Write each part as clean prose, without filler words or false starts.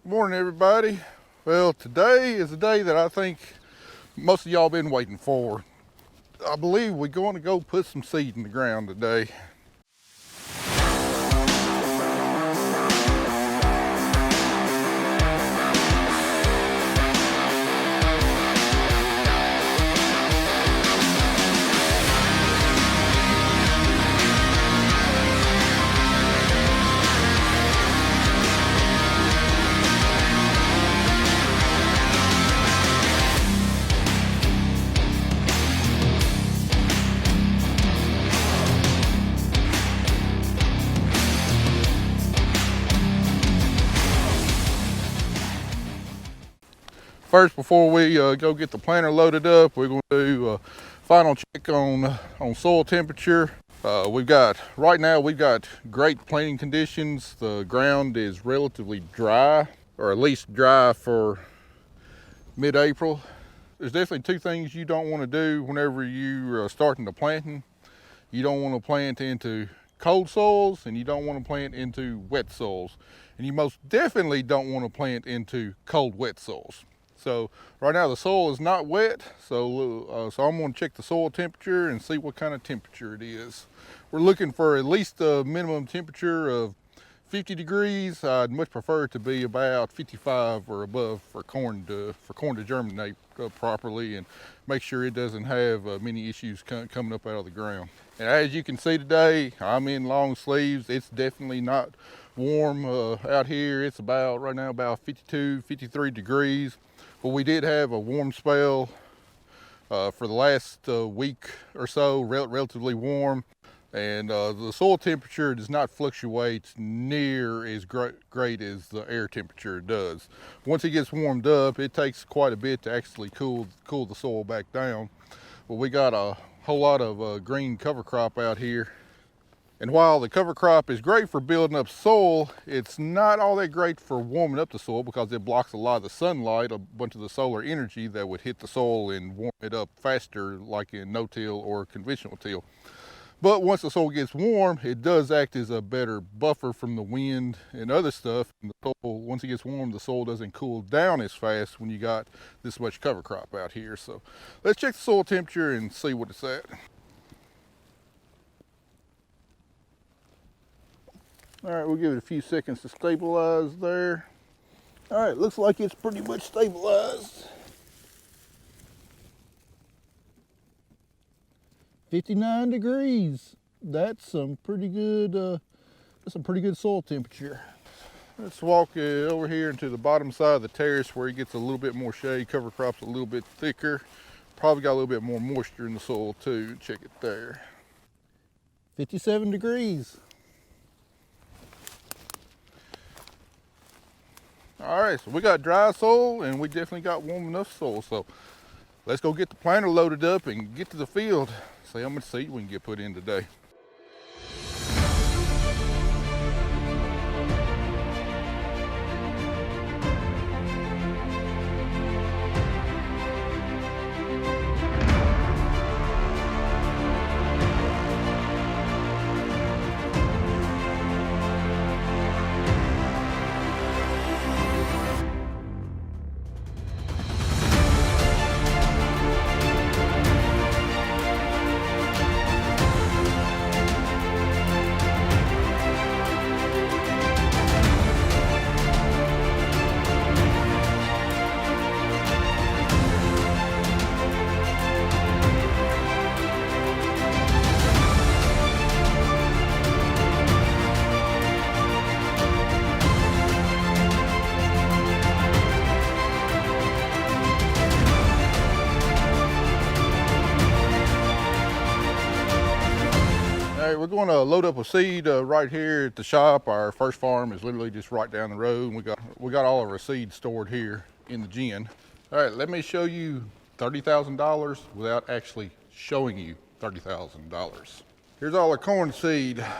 Good morning, everybody. Well, today is the day that I think most of y'all been waiting for. I believe we're going to go put some seed in the ground today. First, before we go get the planter loaded up, we're going to do a final check on soil temperature. Right now we've got great planting conditions. The ground is relatively dry, or at least dry for mid-April. There's definitely two things you don't want to do whenever you're starting to planting. You don't want to plant into cold soils, and you don't want to plant into wet soils. And you most definitely don't want to plant into cold, wet soils. So right now the soil is not wet, so I'm going to check the soil temperature and see what kind of temperature it is. We're looking for at least a minimum temperature of 50 degrees. I'd much prefer it to be about 55 or above for corn to germinate properly and make sure it doesn't have many issues coming up out of the ground. And as you can see today, I'm in long sleeves. It's definitely not warm out here. It's right now about 52, 53 degrees. But we did have a warm spell for the last week or so, relatively warm. And the soil temperature does not fluctuate near as great as the air temperature does. Once it gets warmed up, it takes quite a bit to actually cool the soil back down. But we got a whole lot of green cover crop out here. And while the cover crop is great for building up soil, it's not all that great for warming up the soil because it blocks a lot of the sunlight, a bunch of the solar energy that would hit the soil and warm it up faster, like in no-till or conventional till. But once the soil gets warm, it does act as a better buffer from the wind and other stuff. And the soil, once it gets warm, the soil doesn't cool down as fast when you got this much cover crop out here. So let's check the soil temperature and see what it's at. All right, we'll give it a few seconds to stabilize there. All right, looks like it's pretty much stabilized. 59 degrees. That's some pretty good soil temperature. Let's walk over here into the bottom side of the terrace where it gets a little bit more shade. Cover crop's a little bit thicker. Probably got a little bit more moisture in the soil too. Check it there. 57 degrees. All right, so we got dry soil and we definitely got warm enough soil. So let's go get the planter loaded up and get to the field. See how much seed we can get put in today. We're going to load up a seed right here at the shop. Our first farm is literally just right down the road, and we got all of our seed stored here in the gin. All right, let me show you $30,000 without actually showing you $30,000. Here's all our corn seed. I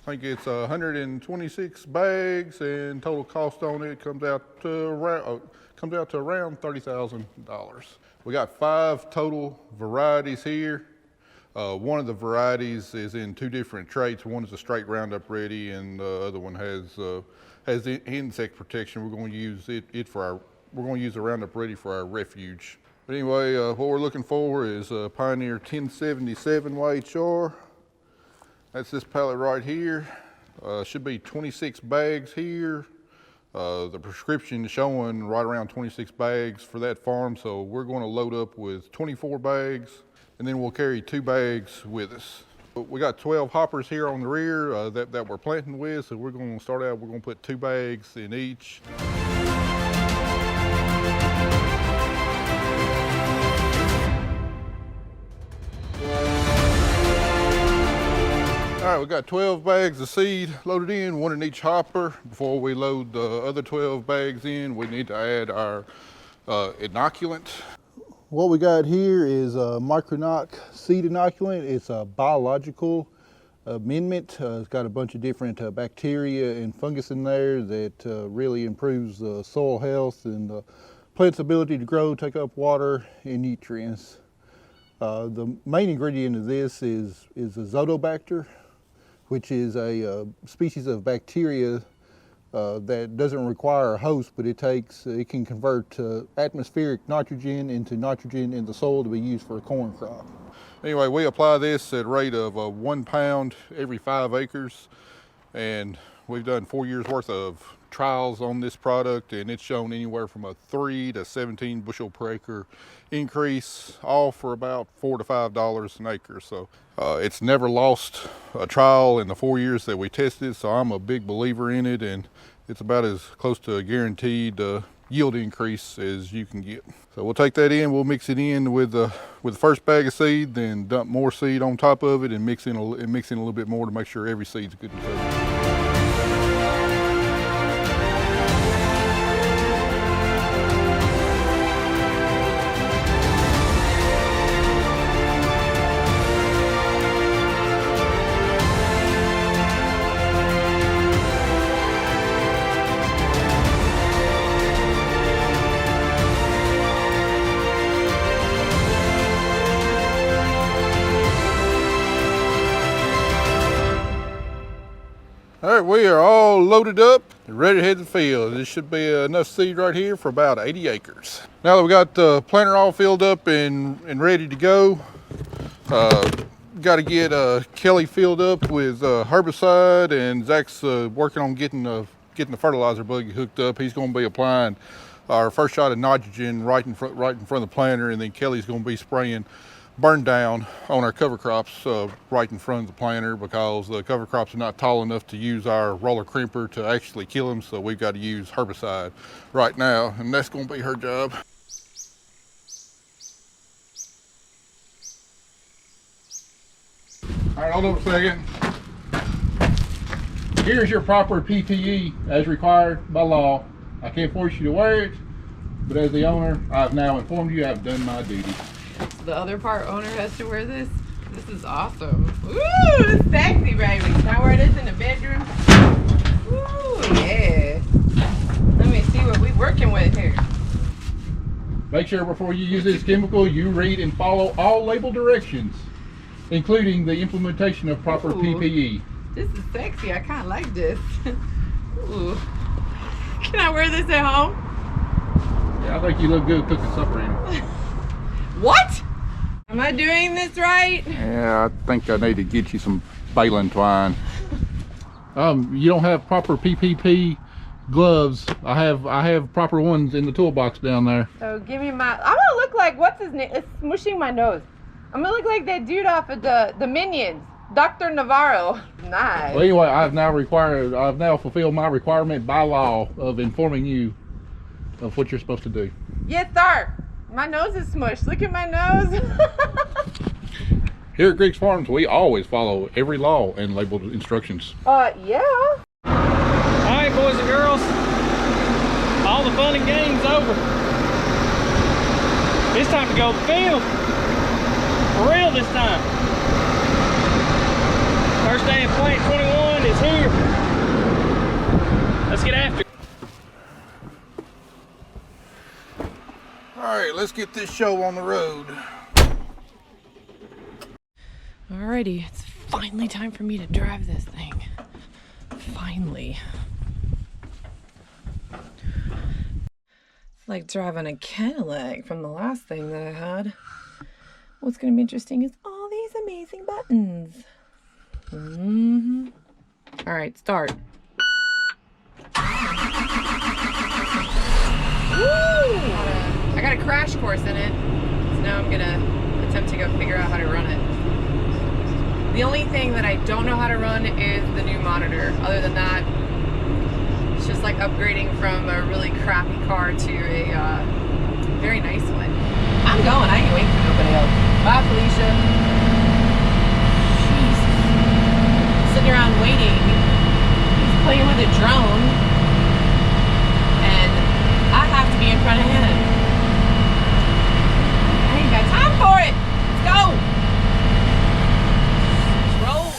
think it's 126 bags, and total cost on it comes out to around $30,000. We got 5 total varieties here. One of the varieties is in 2 different traits. One is a straight Roundup Ready, and the other one has has the insect protection. We're going to use we're going to use the Roundup Ready for our refuge. But anyway, what we're looking for is a Pioneer 1077 HR. That's this pallet right here. Should be 26 bags here. The prescription is showing right around 26 bags for that farm, so we're going to load up with 24 bags, and then we'll carry 2 bags with us. We got 12 hoppers here on the rear that we're planting with, so we're going to start out, we're going to put 2 bags in each. All right, we got 12 bags of seed loaded in, 1 in each hopper. Before we load the other 12 bags in, we need to add our inoculant. What we got here is a micronoc seed inoculant. It's a biological amendment. It's got a bunch of different bacteria and fungus in there that really improves the soil health and the plant's ability to grow, take up water and nutrients. The main ingredient of this is azotobacter, which is a species of bacteria that doesn't require a host, but it can convert atmospheric nitrogen into nitrogen in the soil to be used for a corn crop. Anyway, we apply this at a rate of 1 pound every 5 acres, and we've done 4 years worth of trials on this product, and it's shown anywhere from a 3 to 17 bushel per acre increase, all for about $4 to $5 an acre. So it's never lost a trial in the 4 years that we tested, so I'm a big believer in it, and it's about as close to a guaranteed yield increase as you can get. So we'll take that in, we'll mix it in with the first bag of seed, then dump more seed on top of it and mix in a little bit more to make sure every seed's good and covered. All right, we are all loaded up and ready to head to the field. This should be enough seed right here for about 80 acres. Now that we got the planter all filled up and ready to go, got to get Kelly filled up with herbicide, and Zach's working on getting the fertilizer buggy hooked up. He's going to be applying our first shot of nitrogen right in front of the planter, and then Kelly's going to be spraying burn down on our cover crops right in front of the planter, because the cover crops are not tall enough to use our roller crimper to actually kill them, so we've got to use herbicide right now, and that's going to be her job. All right, hold on a second. Here's your proper PPE as required by law. I can't force you to wear it, but as the owner, I've now informed you I've done my duty. The other part owner has to wear this. This is awesome. Ooh, sexy, baby. Can I wear this in the bedroom? Ooh, yeah. Let me see what we working with here. Make sure before you use this chemical, you read and follow all label directions, including the implementation of proper PPE. This is sexy. I kind of like this. Ooh. Can I wear this at home? Yeah, I think you look good cooking supper in it. What? Am I doing this right? Yeah, I think I need to get you some baling twine. You don't have proper PPP gloves. I have proper ones in the toolbox down there. Oh, give me my. I'm gonna look like, what's his name? It's smushing my nose. I'm gonna look like that dude off of the Minions, Dr. Navarro. Nice. Well, anyway, I've now fulfilled my requirement by law of informing you of what you're supposed to do. Yes, sir. My nose is smushed. Look at my nose. Here at Griggs Farms, we always follow every law and labeled instructions. Yeah. All right, boys and girls, all the fun and games over. It's time to go to the field. For real this time. First day of plant 21 is here. Let's get after it. All right, let's get this show on the road. Alrighty, it's finally time for me to drive this thing. Finally. Like driving a Cadillac from the last thing that I had. What's going to be interesting is all these amazing buttons. All right, start. Woo! I got a crash course in it, so now I'm gonna attempt to go figure out how to run it. The only thing that I don't know how to run is the new monitor. Other than that, it's just like upgrading from a really crappy car to a very nice one. I'm going. I ain't waiting for nobody else. Bye, Felicia. Jeez. Sitting around waiting. He's playing with a drone. And I have to be in front of him. I ain't got time for it. Let's go. Roll.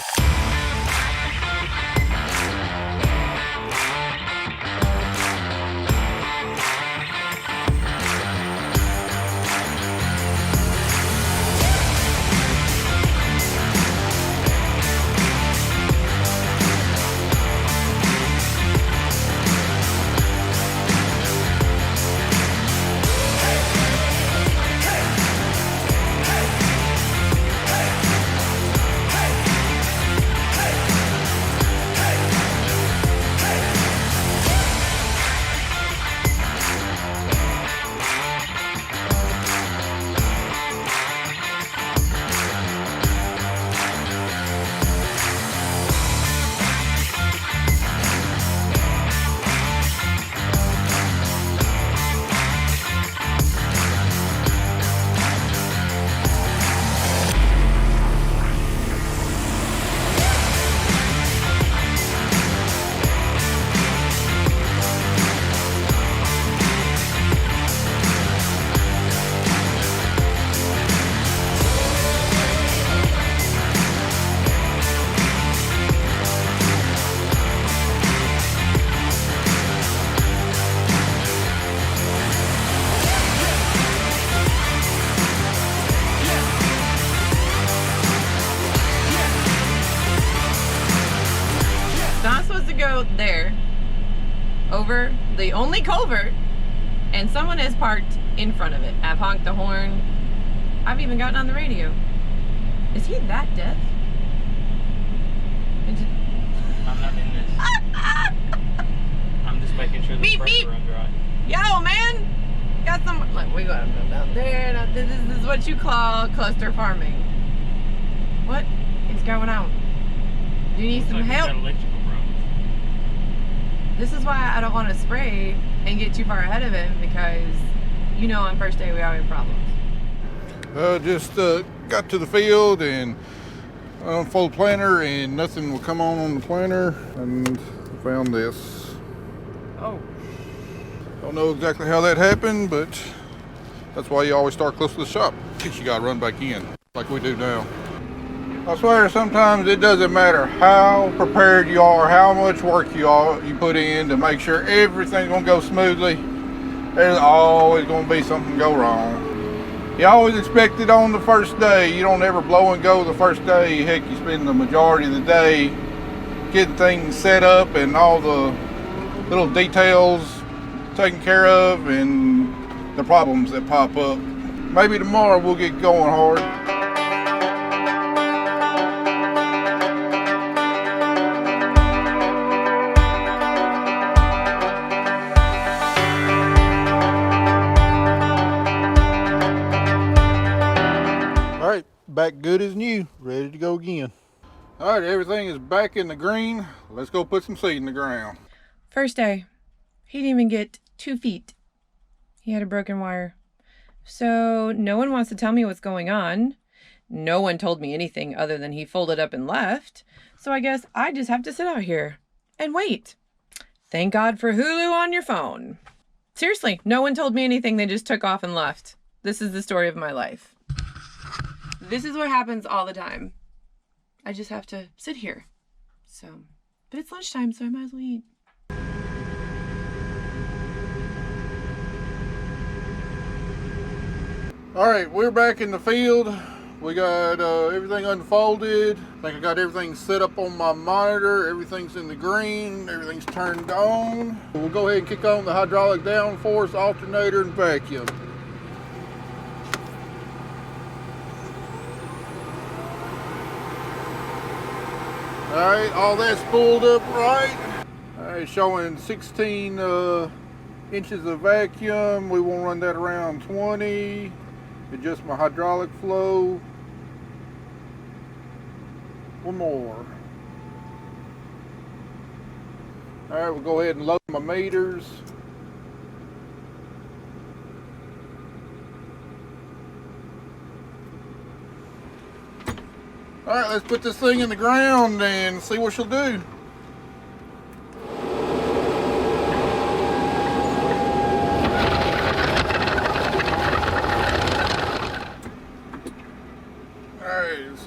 Go there over the only culvert, and someone has parked in front of it. I've honked the horn. I've even gotten on the radio. Is he that deaf? I'm not in this. I'm just making sure the Beep, brakes beep. are dry. Yo, man, got some. Like, we got to go down there. Now, this is what you call cluster farming. What is going on? Do you need Looks some like help? got electrical problems. This is why I don't want to spray and get too far ahead of him, because you know on first day we always have problems. Just got to the field and unfold planter, and nothing will come on the planter, and found this. Oh. Don't know exactly how that happened, but that's why you always start close to the shop, in case you gotta run back in like we do now. I swear sometimes it doesn't matter how prepared you are, how much work you put in to make sure everything's gonna go smoothly. There's always gonna be something go wrong. You always expect it on the first day. You don't ever blow and go the first day. Heck, you spend the majority of the day getting things set up and all the little details taken care of and the problems that pop up. Maybe tomorrow we'll get going hard. All right, back good as new, ready to go again. All right, everything is back in the green. Let's go put some seed in the ground. First day, he didn't even get 2 feet. He had a broken wire. So no one wants to tell me what's going on. No one told me anything other than he folded up and left. So I guess I just have to sit out here and wait. Thank God for Hulu on your phone. Seriously, no one told me anything. They just took off and left. This is the story of my life. This is what happens all the time. I just have to sit here. So, but it's lunchtime, so I might as well eat. All right, we're back in the field. We got everything unfolded. I think I got everything set up on my monitor. Everything's in the green. Everything's turned on. We'll go ahead and kick on the hydraulic downforce, alternator, and vacuum. All right, all that's spooled up right. All right, showing 16 inches of vacuum. We won't run that around 20. Adjust my hydraulic flow. One more. All right, we'll go ahead and load my meters. All right, let's put this thing in the ground and see what she'll do.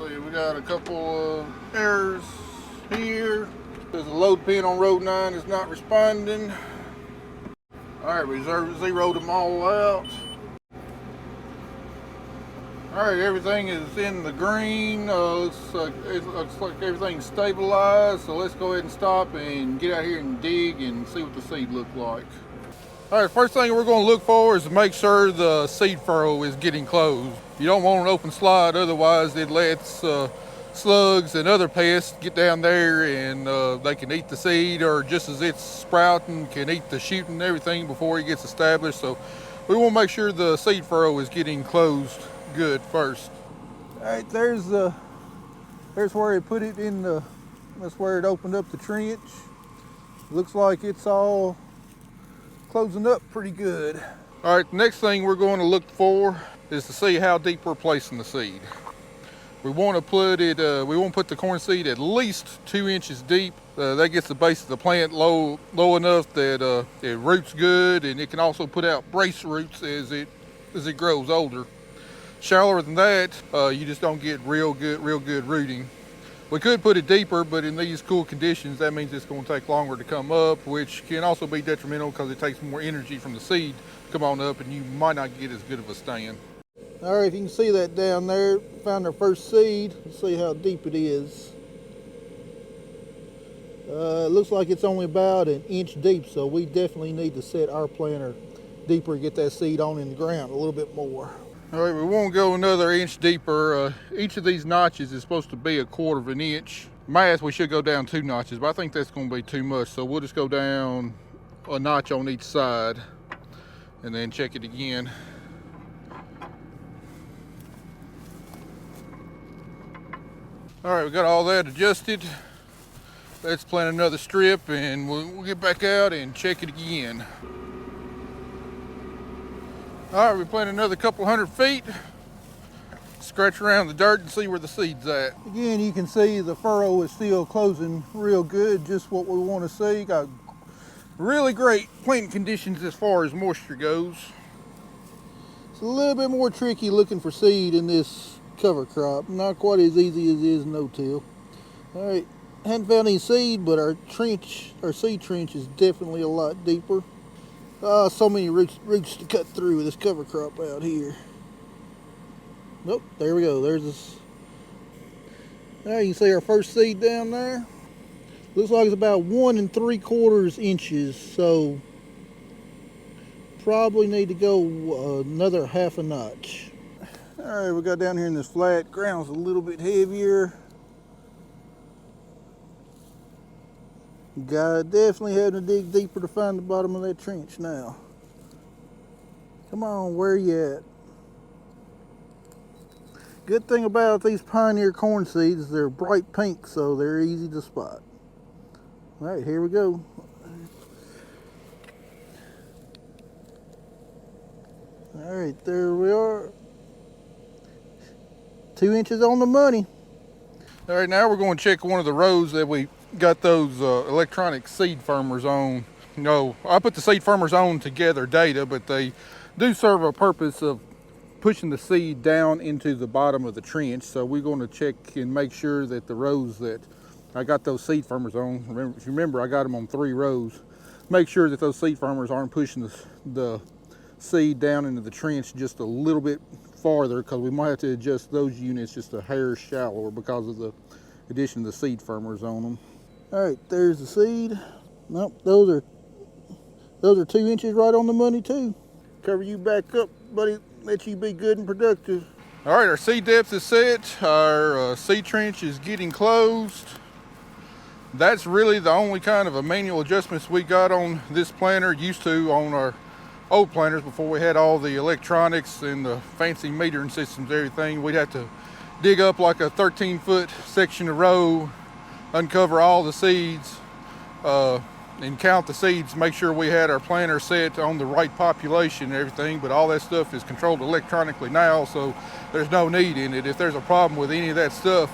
We got a couple errors here. There's a load pin on road 9 is not responding. Alright, we zeroed them all out. Alright, everything is in the green. Looks like everything's stabilized. So let's go ahead and stop and get out here and dig and see what the seed looks like. Alright, first thing we're going to look for is to make sure the seed furrow is getting closed. You don't want an open slide, otherwise it lets slugs and other pests get down there and they can eat the seed, or just as it's sprouting can eat the shooting and everything before it gets established. So we want to make sure the seed furrow is getting closed good first. Alright, there's where it put it in the, that's where it opened up the trench. Looks like it's all closing up pretty good. All right, the next thing we're going to look for is to see how deep we're placing the seed. We want to put it, we want to put the corn seed at least 2 inches deep. That gets the base of the plant low enough that it roots good, and it can also put out brace roots as it grows older. Shallower than that, you just don't get real good rooting. We could put it deeper, but in these cool conditions, that means it's going to take longer to come up, which can also be detrimental because it takes more energy from the seed to come on up, and you might not get as good of a stand. All right, if you can see that down there, found our first seed. Let's see how deep it is. It looks like it's only about 1 inch deep, so we definitely need to set our planter deeper, get that seed on in the ground a little bit more. All right, we won't go another inch deeper. Each of these notches is supposed to be 1/4 of an inch. Math, we should go down 2 notches, but I think that's going to be too much. So we'll just go down a notch on each side and then check it again. All right, we got all that adjusted. Let's plant another strip and we'll get back out and check it again. All right, we plant another couple 100 feet. Scratch around the dirt and see where the seed's at. Again, you can see the furrow is still closing real good, just what we want to see. Got really great planting conditions as far as moisture goes. It's a little bit more tricky looking for seed in this cover crop. Not quite as easy as it is no-till. All right, hadn't found any seed, but our seed trench is definitely a lot deeper. So many roots to cut through with this cover crop out here. Nope, there we go. There's this. There you can see our first seed down there. Looks like it's about 1 3/4 inches, so probably need to go another 1/2 notch. All right, we got down here in this flat. Ground's a little bit heavier. Definitely having to dig deeper to find the bottom of that trench now. Come on, where you at? Good thing about these Pioneer corn seeds, they're bright pink, so they're easy to spot. All right, here we go. All right, there we are. 2 inches on the money. All right, now we're going to check one of the rows that we got those electronic seed firmers on. You know, I put the seed firmers on to gather data, but they do serve a purpose of pushing the seed down into the bottom of the trench. So we're going to check and make sure that the rows that I got those seed firmers on, if you remember I got them on 3 rows, make sure that those seed firmers aren't pushing the seed down into the trench just a little bit farther because we might have to adjust those units just a hair shallower because of the addition of the seed firmers on them. All right, there's the seed. Nope, those are 2 inches right on the money too. Cover you back up, buddy. Let you be good and productive. All right, our seed depth is set. Our seed trench is getting closed. That's really the only kind of a manual adjustments we got on this planter. Used to on our old planters before we had all the electronics and the fancy metering systems, everything. We'd have to dig up like a 13-foot section of row, uncover all the seeds, and count the seeds, make sure we had our planter set on the right population and everything, but all that stuff is controlled electronically now, so there's no need in it. If there's a problem with any of that stuff,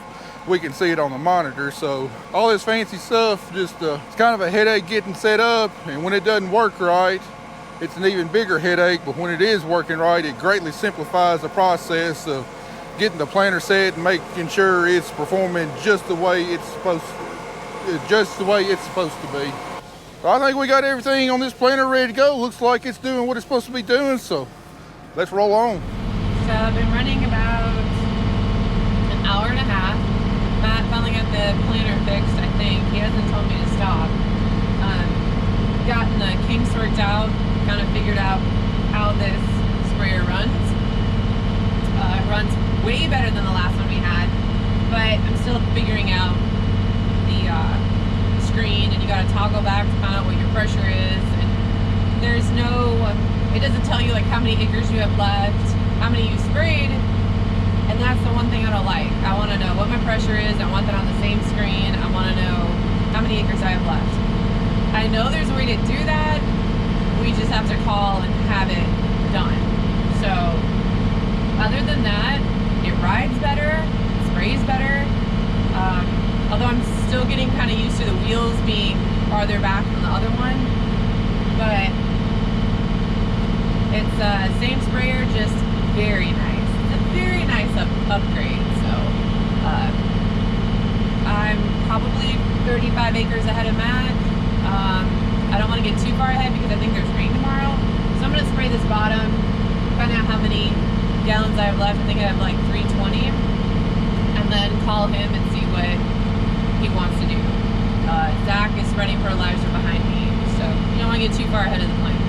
we can see it on the monitor. So all this fancy stuff, just it's kind of a headache getting set up, and when it doesn't work right, it's an even bigger headache, but when it is working right, it greatly simplifies the process of getting the planter set and making sure it's performing just the way it's supposed to be. I think we got everything on this planter ready to go. Looks like it's doing what it's supposed to be doing, so let's roll on. So I've been running about an hour and a half. Matt finally got the planter fixed, I think. He hasn't told me to stop. Gotten the kinks worked out, kind of figured out how this sprayer runs. It runs way better than the last one we had, but I'm still figuring out the screen, and you got to toggle back to find out what your pressure is, and there's no, it doesn't tell you like how many acres you have left, how many you sprayed, and that's the one thing I don't like. I want to know what my pressure is. I want that on the same screen. I want to know how many acres I have left. I know there's a way to do that. We just have to call and have it done. So other than that, it rides better, it sprays better. Although I'm still getting kind of used to the wheels being farther back than the other one, but it's same sprayer, just very nice. It's a very nice upgrade. So I'm probably 35 acres ahead of Matt. I don't want to get too far ahead because I think there's rain tomorrow, so I'm going to spray this bottom, find out how many gallons I have left. I think I have like 320, and then call him and see what he wants to do. Zach is running fertilizer behind me, so you don't want to get too far ahead of the plan.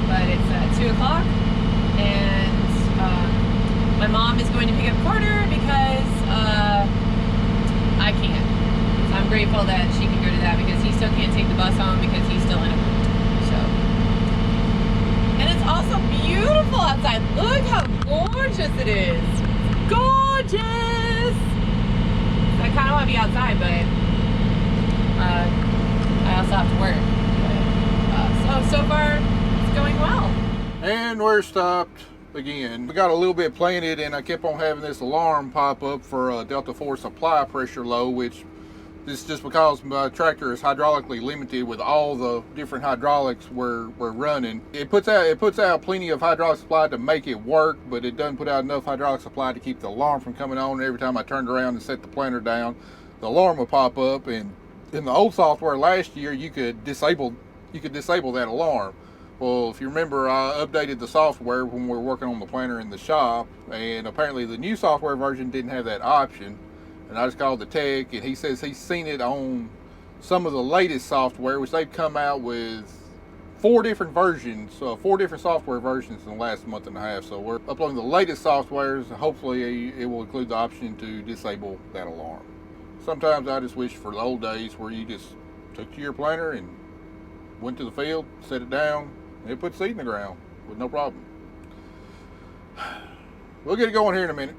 But it's 2 o'clock, and my mom is going to pick up Carter because I can't. So I'm grateful that she can go to that because he still can't take the bus home because he's still in a boot. So, and it's also beautiful outside. Look how gorgeous it is. Gorgeous. I kind of want to be outside, but I also have to work. But, so far, it's going well. And we're stopped again. We got a little bit planted, and I kept on having this alarm pop up for Delta 4 supply pressure low, which is just because my tractor is hydraulically limited with all the different hydraulics we're running. It puts out plenty of hydraulic supply to make it work, but it doesn't put out enough hydraulic supply to keep the alarm from coming on. And every time I turned around and set the planter down, the alarm would pop up. And in the old software last year, you could disable that alarm. Well, if you remember, I updated the software when we were working on the planter in the shop, and apparently the new software version didn't have that option. And I just called the tech, and he says he's seen it on some of the latest software, which they've come out with 4 different versions, 4 different software versions in the last month and a half. So we're uploading the latest softwares. Hopefully it will include the option to disable that alarm. Sometimes I just wish for the old days where you just took to your planter and went to the field, set it down, and it put seed in the ground with no problem. We'll get it going here in a minute.